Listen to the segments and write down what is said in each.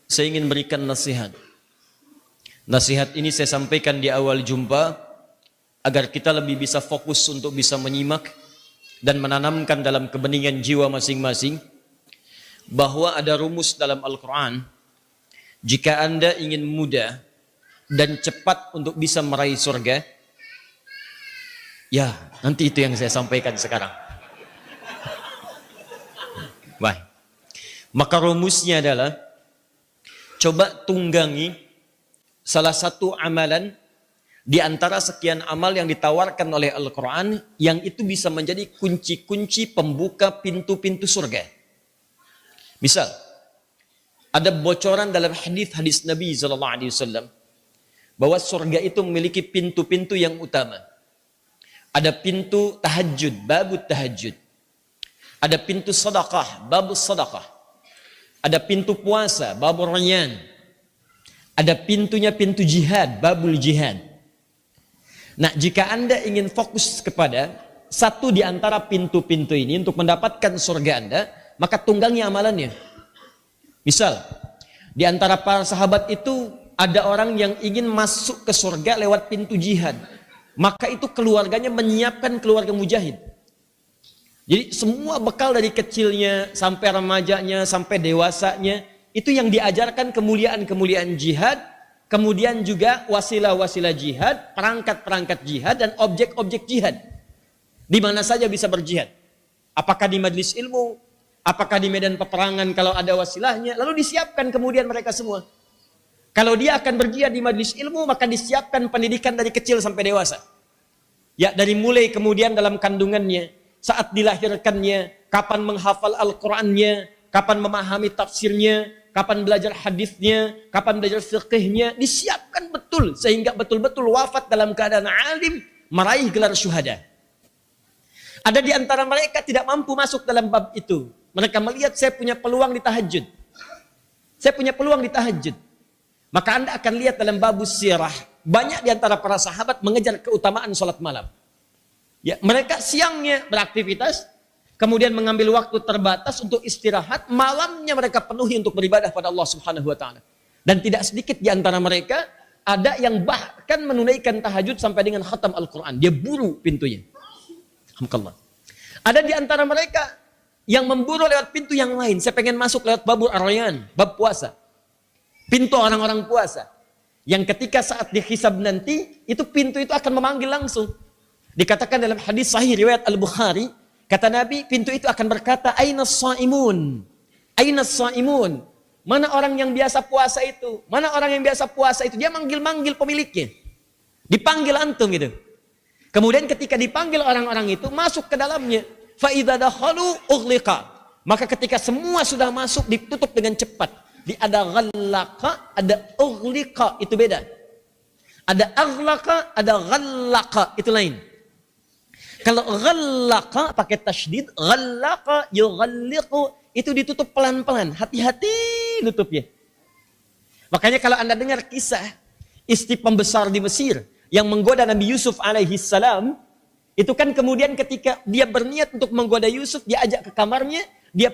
saya ingin berikan nasihat. Nasihat ini saya sampaikan di awal jumpa agar kita lebih bisa fokus untuk bisa menyimak dan menanamkan dalam kebeningan jiwa masing-masing bahwa ada rumus dalam Al-Quran. Jika Anda ingin mudah dan cepat untuk bisa meraih surga, ya nanti itu yang saya sampaikan sekarang. Baik. Maka rumusnya adalah coba tunggangi salah satu amalan di antara sekian amal yang ditawarkan oleh Al-Quran yang itu bisa menjadi kunci-kunci pembuka pintu-pintu surga. Misal, ada bocoran dalam hadis Nabi SAW bahwa surga itu memiliki pintu-pintu yang utama. Ada pintu tahajud, babut tahajud. Ada pintu sedekah, babus sedekah. Ada pintu puasa, babur rayyan. Ada pintunya pintu jihad, babul jihad. Nah, jika Anda ingin fokus kepada satu di antara pintu-pintu ini untuk mendapatkan surga Anda, maka tunggangi amalannya. Misal, di antara para sahabat itu ada orang yang ingin masuk ke surga lewat pintu jihad. Maka itu keluarganya menyiapkan keluarga mujahid. Jadi semua bekal dari kecilnya sampai remajanya sampai dewasanya itu yang diajarkan kemuliaan-kemuliaan jihad, kemudian juga wasilah-wasilah jihad, perangkat-perangkat jihad dan objek-objek jihad. Di mana saja bisa berjihad. Apakah di majelis ilmu, apakah di medan peperangan kalau ada wasilahnya, lalu disiapkan kemudian mereka semua. Kalau dia akan berjihad di majelis ilmu, maka disiapkan pendidikan dari kecil sampai dewasa. Ya, dari mulai kemudian dalam kandungannya, saat dilahirkannya, kapan menghafal Al-Qur'annya, kapan memahami tafsirnya, kapan belajar hadisnya, kapan belajar fiqihnya, disiapkan betul sehingga betul-betul wafat dalam keadaan alim, meraih gelar syuhada. Ada di antara mereka tidak mampu masuk dalam bab itu. Mereka melihat saya punya peluang di tahajud. Saya punya peluang di tahajud. Maka Anda akan lihat dalam babus sirah, banyak di antara para sahabat mengejar keutamaan salat malam. Ya, mereka siangnya beraktivitas, kemudian mengambil waktu terbatas untuk istirahat, malamnya mereka penuhi untuk beribadah pada Allah Subhanahu wa taala. Dan tidak sedikit di antara mereka ada yang bahkan menunaikan tahajud sampai dengan khatam Al-Qur'an. Dia buru pintunya. Alhamdulillah. Ada di antara mereka yang memburu lewat pintu yang lain. Saya pengen masuk lewat babur ar-rayyan, bab puasa. Pintu orang-orang puasa. Yang ketika saat dihisab nanti, itu pintu itu akan memanggil langsung. Dikatakan dalam hadis sahih riwayat Al-Bukhari, kata Nabi, pintu itu akan berkata, Ainas shaimun? Ainas shaimun? Mana orang yang biasa puasa itu? Mana orang yang biasa puasa itu? Dia manggil-manggil pemiliknya. Dipanggil antum gitu. Kemudian ketika dipanggil orang-orang itu, masuk ke dalamnya. Fa idza dakhalu ughliqa. Maka ketika semua sudah masuk, ditutup dengan cepat. Ada ghallaqa, ada ughliqa, itu beda. Ada aghlaqa, ada ghallaqa, itu lain. Kalau ghallaqa pakai tasydid, ghallaqa yughalliqu, itu ditutup pelan-pelan, hati-hati tutupnya. Makanya kalau Anda dengar kisah istri pembesar di Mesir yang menggoda Nabi Yusuf alaihi salam, itu kan kemudian ketika dia berniat untuk menggoda Yusuf, dia ajak ke kamarnya, dia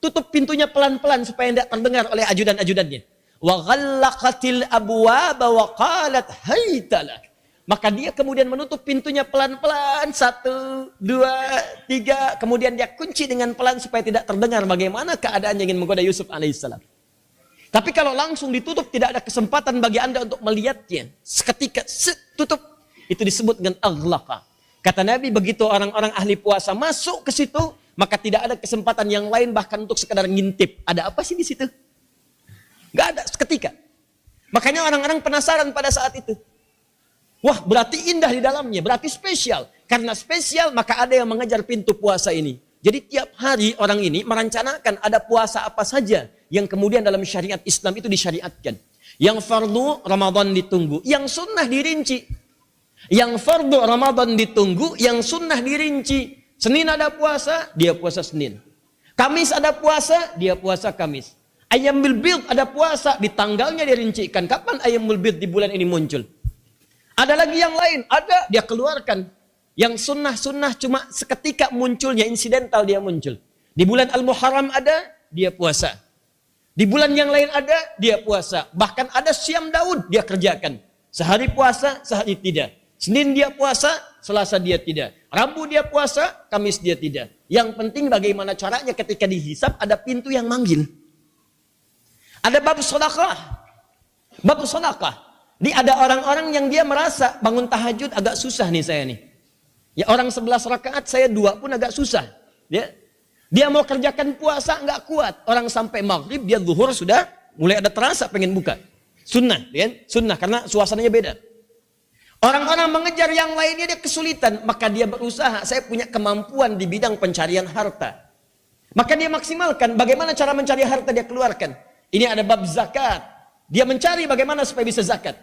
tutup pintunya pelan-pelan supaya tidak terdengar oleh ajudan-ajudannya. Wa ghallaqatil abwaba wa qalat haytalak. Maka dia kemudian menutup pintunya pelan-pelan, 1, 2, 3, kemudian dia kunci dengan pelan supaya tidak terdengar bagaimana keadaan yang ingin menggoda Yusuf alaihissalam. Tapi kalau langsung ditutup, tidak ada kesempatan bagi Anda untuk melihatnya. Seketika tutup, itu disebut dengan aghlaqa. Kata Nabi, begitu orang-orang ahli puasa masuk ke situ, maka tidak ada kesempatan yang lain bahkan untuk sekedar ngintip. Ada apa sih di situ? Gak ada, seketika. Makanya orang-orang penasaran pada saat itu. Wah, berarti indah di dalamnya, berarti spesial. Karena spesial, maka ada yang mengejar pintu puasa ini. Jadi tiap hari orang ini merencanakan ada puasa apa saja yang kemudian dalam syariat Islam itu disyariatkan. Yang fardu Ramadan ditunggu, yang sunnah dirinci. Yang fardu Ramadan ditunggu, yang sunnah dirinci. Senin ada puasa, dia puasa Senin. Kamis ada puasa, dia puasa Kamis. Ayyamul bid ada puasa, di tanggalnya dirincikan. Kapan Ayyamul bid di bulan ini muncul? Ada lagi yang lain, ada, dia keluarkan. Yang sunnah-sunnah cuma seketika munculnya, insidental dia muncul. Di bulan Al-Muharram ada, dia puasa. Di bulan yang lain ada, dia puasa. Bahkan ada siam Daud, dia kerjakan. Sehari puasa, sehari tidak. Senin dia puasa, Selasa dia tidak. Rabu dia puasa, Kamis dia tidak. Yang penting bagaimana caranya ketika dihisap ada pintu yang manggil. Ada bab sedekah. Bab sedekah. Ini ada orang-orang yang dia merasa bangun tahajud agak susah nih saya nih. Ya orang 11 rakaat, saya 2 pun agak susah. Dia mau kerjakan puasa nggak kuat. Orang sampai maghrib, dia zuhur sudah mulai ada terasa pengen buka. Sunnah, kan? Sunnah karena suasananya beda. Orang-orang mengejar yang lainnya dia kesulitan, maka dia berusaha. Saya punya kemampuan di bidang pencarian harta. Maka dia maksimalkan bagaimana cara mencari harta dia keluarkan. Ini ada bab zakat. Dia mencari bagaimana supaya bisa zakat.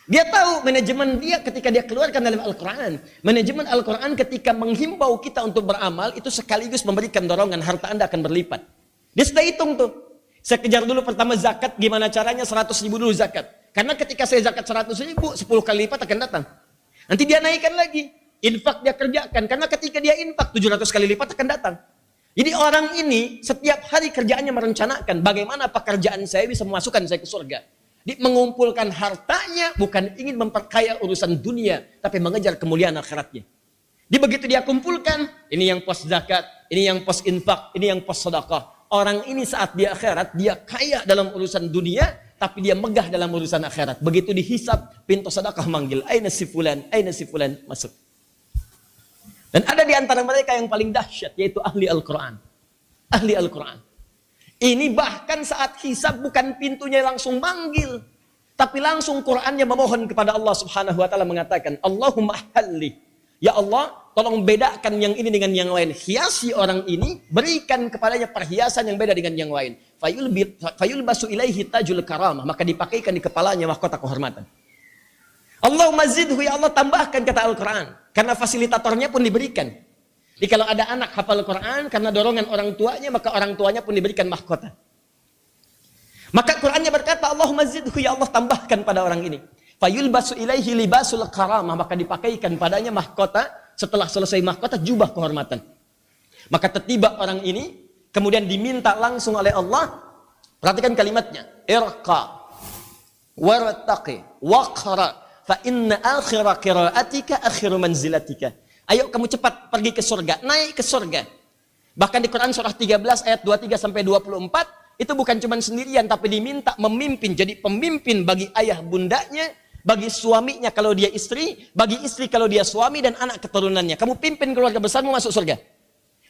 Dia tahu manajemen dia ketika dia keluarkan dalam Al-Quran. Manajemen Al-Quran ketika menghimbau kita untuk beramal, itu sekaligus memberikan dorongan, harta Anda akan berlipat. Dia sudah hitung tuh. Saya kejar dulu pertama zakat, gimana caranya 100 ribu dulu zakat. Karena ketika saya zakat 100 ribu, 10 kali lipat akan datang. Nanti dia naikkan lagi. Infak dia kerjakan, karena ketika dia infak 700 kali lipat akan datang. Jadi orang ini setiap hari kerjaannya merencanakan bagaimana pekerjaan saya bisa memasukkan saya ke surga. Mengumpulkan hartanya bukan ingin memperkaya urusan dunia, tapi mengejar kemuliaan akhiratnya. Begitu dia kumpulkan, ini yang pos zakat, ini yang pos infak, ini yang pos sedekah. Orang ini saat dia akhirat, dia kaya dalam urusan dunia, tapi dia megah dalam urusan akhirat. Begitu dihisap, pintu sedekah manggil, aina si fulan, masuk. Dan ada di antara mereka yang paling dahsyat, yaitu ahli Al-Quran. Ahli Al-Quran. Ini bahkan saat hisab bukan pintunya langsung manggil, tapi langsung Qur'annya memohon kepada Allah Subhanahu wa taala mengatakan, Allahumma halli. Ya Allah, tolong bedakan yang ini dengan yang lain. Hiasi orang ini, berikan kepadanya perhiasan yang beda dengan yang lain. Fayulbasu ilaihi tajul karamah, maka dipakaikan di kepalanya mahkota kehormatan. Allahumma zidhu, ya Allah tambahkan, kata Al-Qur'an, karena fasilitatornya pun diberikan. Jadi kalau ada anak hafal Quran karena dorongan orang tuanya, maka orang tuanya pun diberikan mahkota. Maka Qurannya berkata, Allahumma zidhu, ya Allah tambahkan pada orang ini. Fayulbasu ilaihi libasul karamah, maka dipakaikan padanya mahkota, setelah selesai mahkota jubah kehormatan. Maka tertiba orang ini, kemudian diminta langsung oleh Allah, perhatikan kalimatnya, irqa wartaqi waqra fa inna akhira qiraatika akhiru manzilatika. Ayo kamu cepat pergi ke surga, naik ke surga. Bahkan di Quran surah 13 ayat 23 sampai 24, itu bukan cuma sendirian, tapi diminta memimpin, jadi pemimpin bagi ayah bundanya, bagi suaminya kalau dia istri, bagi istri kalau dia suami, dan anak keturunannya. Kamu pimpin keluarga besarmu masuk surga.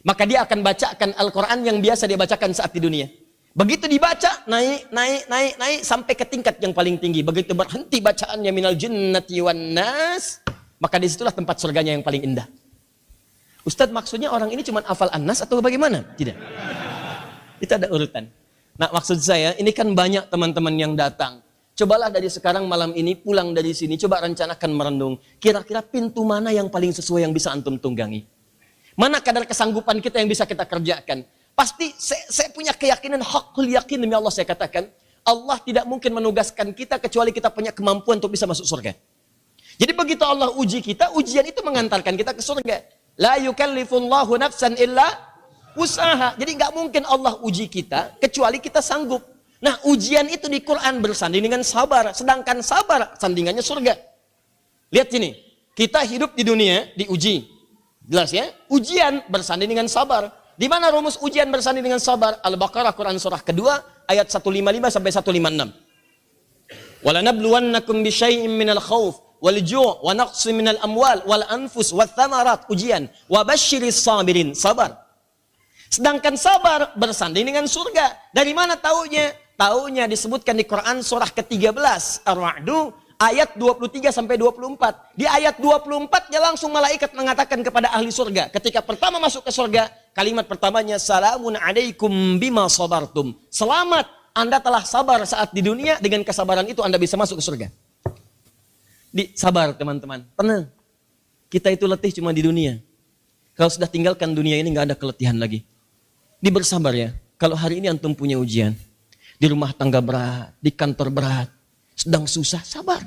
Maka dia akan bacakan Al-Quran yang biasa dia bacakan saat di dunia. Begitu dibaca, naik, sampai ke tingkat yang paling tinggi. Begitu berhenti bacaannya minal jinnati wan nas, maka disitulah tempat surganya yang paling indah. Ustadz, maksudnya orang ini cuma hafal An-Nas atau bagaimana? Tidak. Itu ada urutan. Nah, maksud saya, ini kan banyak teman-teman yang datang. Cobalah dari sekarang malam ini pulang dari sini, coba rencanakan merenung. Kira-kira pintu mana yang paling sesuai yang bisa antum tunggangi? Mana kadar kesanggupan kita yang bisa kita kerjakan? Pasti saya punya keyakinan, hakul yakin demi Allah saya katakan, Allah tidak mungkin menugaskan kita kecuali kita punya kemampuan untuk bisa masuk surga. Jadi begitu Allah uji kita, ujian itu mengantarkan kita ke surga. La yukallifullahu nafsan illa usaha. Jadi nggak mungkin Allah uji kita kecuali kita sanggup. Nah, ujian itu di Quran bersanding dengan sabar. Sedangkan sabar sandingannya surga. Lihat sini, kita hidup di dunia diuji. Jelas ya? Ujian bersanding dengan sabar. Di mana rumus ujian bersanding dengan sabar? Al-Baqarah Quran surah kedua ayat 155 sampai 156. Walanabluwannakum bisyai'im minal khauf wal-ju' wa naqsin minal amwal wal anfus wath thamarat, ujian. Wa basyiris sabirin, sabar. Sedangkan sabar bersanding dengan surga. Dari mana taunya? Taunya disebutkan di Quran surah ke-13 Ar-Ra'du ayat 23 sampai 24. Di ayat 24-nya langsung malaikat mengatakan kepada ahli surga. Ketika pertama masuk ke surga, kalimat pertamanya salamun alaikum bima sabartum. Selamat, Anda telah sabar saat di dunia, dengan kesabaran itu Anda bisa masuk ke surga. Sabar teman-teman, tenang. Kita itu letih cuma di dunia. Kalau sudah tinggalkan dunia ini nggak ada keletihan lagi. Bersabar ya. Kalau hari ini antum punya ujian, di rumah tangga berat, di kantor berat, sedang susah, sabar.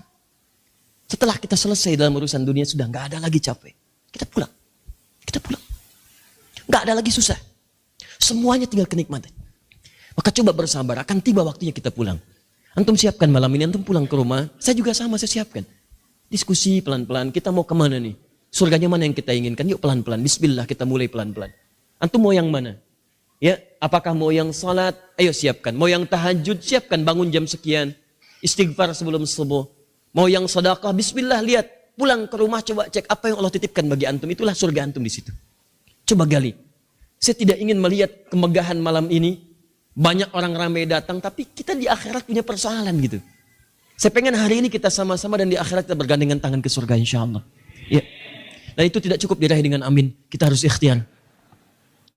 Setelah kita selesai dalam urusan dunia, sudah nggak ada lagi capek. Kita pulang. Kita pulang. Nggak ada lagi susah. Semuanya tinggal kenikmatan. Maka coba bersabar, akan tiba waktunya kita pulang. Antum siapkan malam ini, antum pulang ke rumah. Saya juga sama, saya siapkan. Diskusi pelan-pelan, kita mau kemana nih? Surganya mana yang kita inginkan? Yuk pelan-pelan, bismillah kita mulai pelan-pelan. Antum mau yang mana? Ya, apakah mau yang salat? Ayo siapkan. Mau yang tahajud? Siapkan, bangun jam sekian. Istighfar sebelum subuh. Mau yang sedekah? Bismillah, lihat. Pulang ke rumah, coba cek apa yang Allah titipkan bagi antum. Itulah surga antum di situ. Coba gali. Saya tidak ingin melihat kemegahan malam ini. Banyak orang ramai datang, tapi kita di akhirat punya persoalan gitu. Saya pengen hari ini kita sama-sama dan di akhirat kita bergandengan tangan ke surga insya Allah. Ya. Dan itu tidak cukup diraih dengan amin. Kita harus ikhtiar.